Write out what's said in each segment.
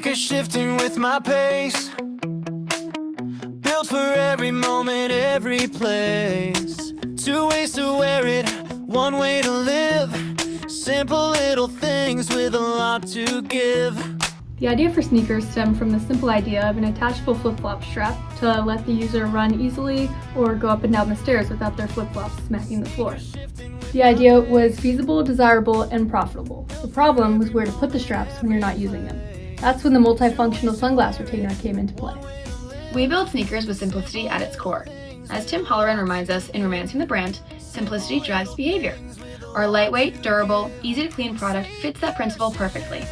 sneakers shifting with my pace, built for every moment, every place. Two ways to wear it, one way to live. Simple little things with a lot to give. The idea for sneakers stemmed from the simple idea of an attachable flip-flop strap to let the user run easily or go up and down the stairs without their flip-flops smacking the floor. The idea was feasible, desirable, and profitable. The problem was where to put the straps when you're not using them. That's when the multifunctional sunglass retainer came into play. We build sneakers with simplicity at its core. As Tim Holloran reminds us in Romancing the Brand, simplicity drives behavior. Our lightweight, durable, easy to clean product fits that principle perfectly.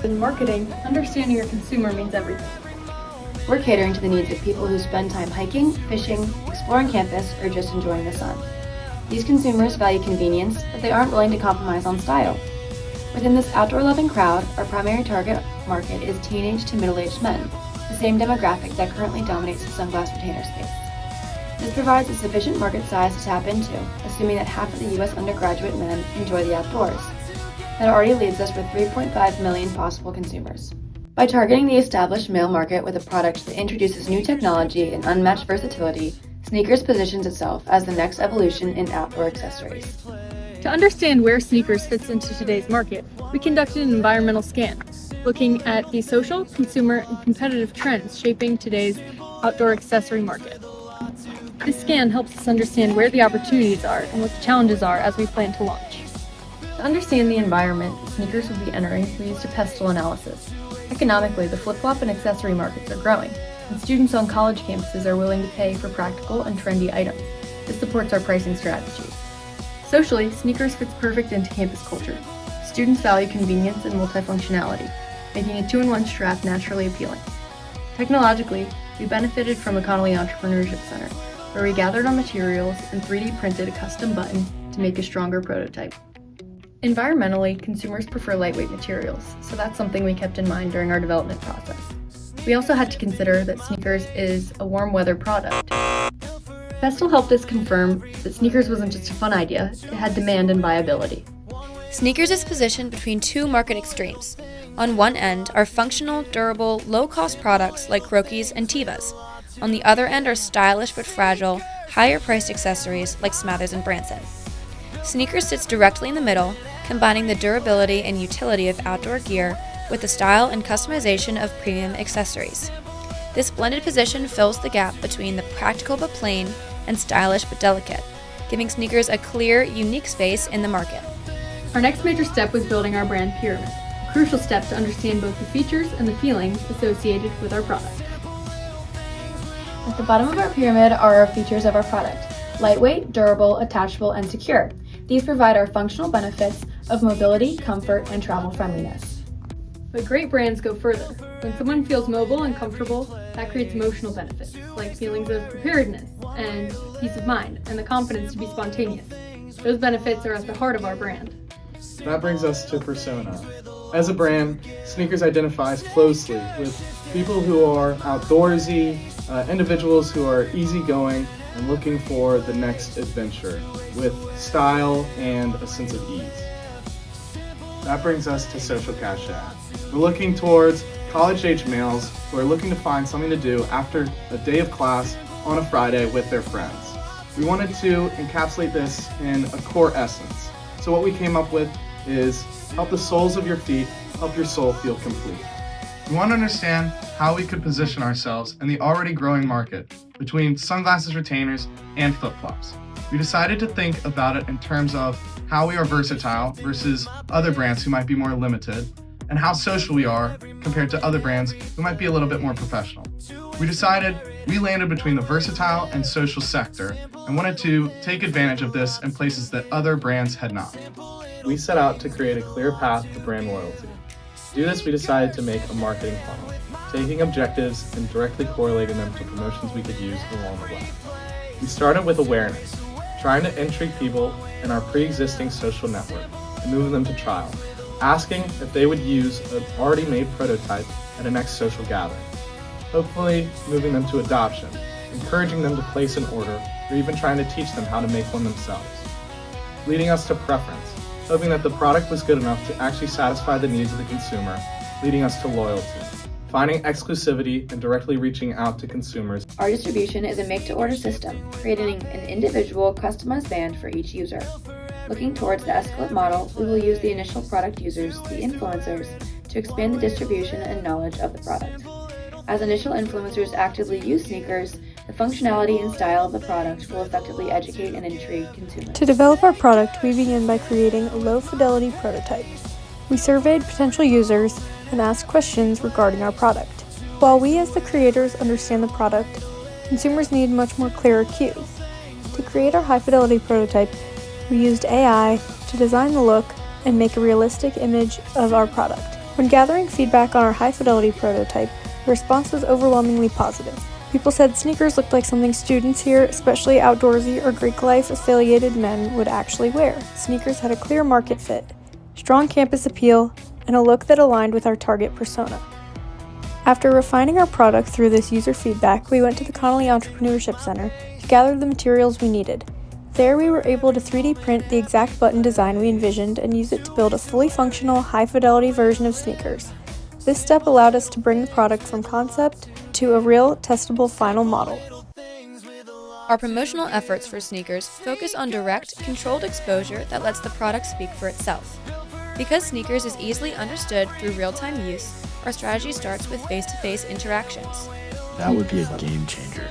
In marketing, understanding your consumer means everything. We're catering to the needs of people who spend time hiking, fishing, exploring campus, or just enjoying the sun. These consumers value convenience, but they aren't willing to compromise on style. Within this outdoor-loving crowd, our primary target market is teenage to middle-aged men, the same demographic that currently dominates the sunglass retainer space. This provides a sufficient market size to tap into, assuming that half of the U.S. undergraduate men enjoy the outdoors. That already leaves us with 3.5 million possible consumers. By targeting the established male market with a product that introduces new technology and unmatched versatility, Sneakers positions itself as the next evolution in outdoor accessories. To understand where sneakers fits into today's market, we conducted an environmental scan, looking at the social, consumer, and competitive trends shaping today's outdoor accessory market. This scan helps us understand where the opportunities are and what the challenges are as we plan to launch. To understand the environment sneakers will be entering, we used a pestle analysis. Economically, the flip-flop and accessory markets are growing, and students on college campuses are willing to pay for practical and trendy items. This supports our pricing strategies. Socially, sneakers fits perfect into campus culture. Students value convenience and multifunctionality, making a 2-in-1 strap naturally appealing. Technologically, we benefited from a Connolly Entrepreneurship Center, where we gathered our materials and 3D printed a custom button to make a stronger prototype. Environmentally, consumers prefer lightweight materials, so that's something we kept in mind during our development process. We also had to consider that sneakers is a warm weather product. Pestle helped us confirm that sneakers wasn't just a fun idea, it had demand and viability. Sneakers is positioned between two market extremes. On one end are functional, durable, low-cost products like Croquis and Tevas. On the other end are stylish but fragile, higher-priced accessories like Smathers and Branson. Sneakers sits directly in the middle, combining the durability and utility of outdoor gear with the style and customization of premium accessories. This blended position fills the gap between the practical but plain and stylish but delicate, giving sneakers a clear, unique space in the market. Our next major step was building our brand pyramid, a crucial step to understand both the features and the feelings associated with our product. At the bottom of our pyramid are our features of our product: lightweight, durable, attachable, and secure. These provide our functional benefits of mobility, comfort, and travel friendliness. But great brands go further. When someone feels mobile and comfortable, that creates emotional benefits, like feelings of preparedness and peace of mind, and the confidence to be spontaneous. Those benefits are at the heart of our brand. That brings us to persona. As a brand, Sneakers identifies closely with people who are outdoorsy, individuals who are easygoing and looking for the next adventure with style and a sense of ease. That brings us to social cachet. We're looking towards college-age males who are looking to find something to do after a day of class on a Friday with their friends. We wanted to encapsulate this in a core essence. So what we came up with is help the soles of your feet, help your soul feel complete. We want to understand how we could position ourselves in the already growing market between sunglasses retainers and flip-flops. We decided to think about it in terms of how we are versatile versus other brands who might be more limited, and how social we are compared to other brands who might be a little bit more professional. We landed between the versatile and social sector and wanted to take advantage of this in places that other brands had not. We set out to create a clear path to brand loyalty. To do this, we decided to make a marketing funnel, taking objectives and directly correlating them to promotions we could use along the way. We started with awareness, trying to intrigue people in our pre-existing social network and move them to trial, asking if they would use an already made prototype at a next social gathering. Hopefully moving them to adoption, encouraging them to place an order, or even trying to teach them how to make one themselves. Leading us to preference, hoping that the product was good enough to actually satisfy the needs of the consumer, leading us to loyalty, finding exclusivity and directly reaching out to consumers. Our distribution is a make-to-order system, creating an individual customized band for each user. Looking towards the escalate model, we will use the initial product users, the influencers, to expand the distribution and knowledge of the product. As initial influencers actively use sneakers, the functionality and style of the product will effectively educate and intrigue consumers. To develop our product, we began by creating a low-fidelity prototype. We surveyed potential users and asked questions regarding our product. While we as the creators understand the product, consumers need much more clearer cues. To create our high-fidelity prototype, we used AI to design the look and make a realistic image of our product. When gathering feedback on our high-fidelity prototype, the response was overwhelmingly positive. People said sneakers looked like something students here, especially outdoorsy or Greek life affiliated men, would actually wear. Sneakers had a clear market fit, strong campus appeal, and a look that aligned with our target persona. After refining our product through this user feedback, we went to the Connolly Entrepreneurship Center to gather the materials we needed. There we were able to 3D print the exact button design we envisioned and use it to build a fully functional, high-fidelity version of sneakers. This step allowed us to bring the product from concept to a real, testable final model. Our promotional efforts for sneakers focus on direct, controlled exposure that lets the product speak for itself. Because sneakers is easily understood through real-time use, our strategy starts with face-to-face interactions. That would be a game changer.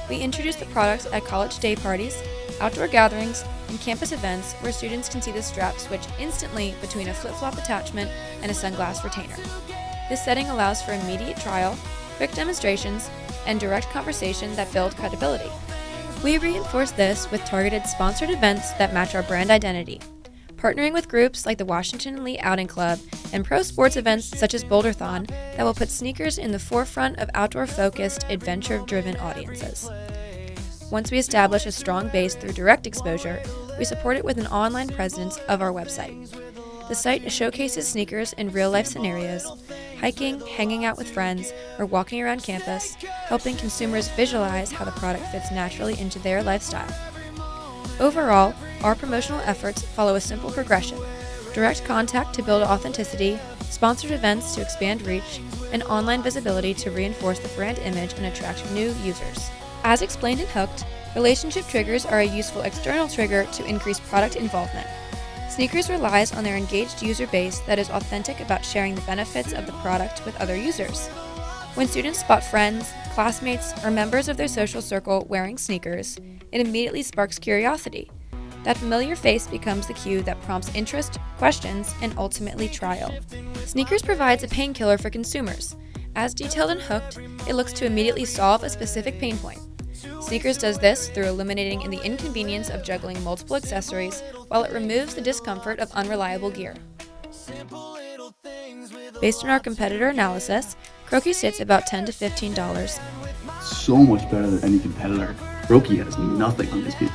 We introduce the product at college day parties, outdoor gatherings, and campus events where students can see the strap switch instantly between a flip-flop attachment and a sunglass retainer. This setting allows for immediate trial, quick demonstrations, and direct conversation that build credibility. We reinforce this with targeted sponsored events that match our brand identity, partnering with groups like the Washington Elite Outing Club and pro sports events such as Boulderthon that will put sneakers in the forefront of outdoor-focused, adventure-driven audiences. Once we establish a strong base through direct exposure, we support it with an online presence of our website. The site showcases sneakers in real-life scenarios, hiking, hanging out with friends, or walking around campus, helping consumers visualize how the product fits naturally into their lifestyle. Overall, our promotional efforts follow a simple progression: direct contact to build authenticity, sponsored events to expand reach, and online visibility to reinforce the brand image and attract new users. As explained in Hooked, relationship triggers are a useful external trigger to increase product involvement. Sneakers relies on their engaged user base that is authentic about sharing the benefits of the product with other users. When students spot friends, classmates, or members of their social circle wearing sneakers, it immediately sparks curiosity. That familiar face becomes the cue that prompts interest, questions, and ultimately trial. Sneakers provides a painkiller for consumers. As detailed in Hooked, it looks to immediately solve a specific pain point. Sneakers does this through eliminating the inconvenience of juggling multiple accessories while it removes the discomfort of unreliable gear. Based on our competitor analysis, Croaky sits about $10 to $15. So much better than any competitor. Roki has nothing on these people.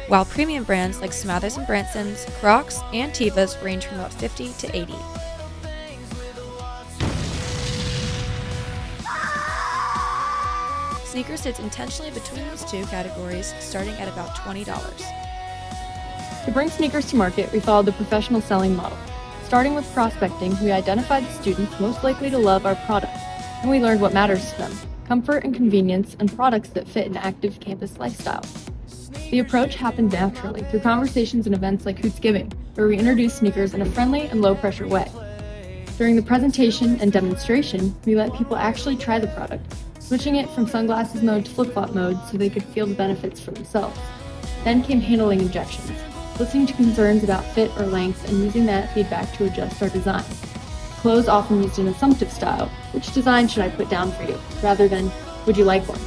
While premium brands like Smathers and Branson's, Crocs, and Tevas range from about $50 to $80. Sneakers sits intentionally between these two categories, starting at about $20. To bring sneakers to market, we followed the professional selling model. Starting with prospecting, we identified the students most likely to love our product, and we learned what matters to them: comfort and convenience, and products that fit an active campus lifestyle. The approach happened naturally through conversations and events like Hootsgiving, where we introduced sneakers in a friendly and low-pressure way. During the presentation and demonstration, we let people actually try the product, switching it from sunglasses mode to flip-flop mode so they could feel the benefits for themselves. Then came handling objections, listening to concerns about fit or length and using that feedback to adjust our design. Clothes often used an assumptive style: which design should I put down for you, rather than would you like one?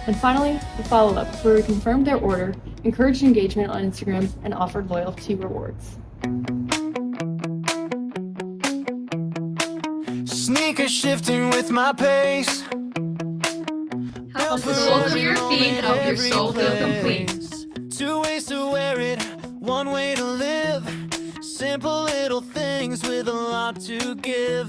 And finally, the follow-up, where we confirmed their order, encouraged engagement on Instagram, and offered loyalty rewards. Sneakers shifting with my pace. Help scroll through your feed and help your soul feel complete. Two ways to wear it, one way to live. Simple little things with a lot to give.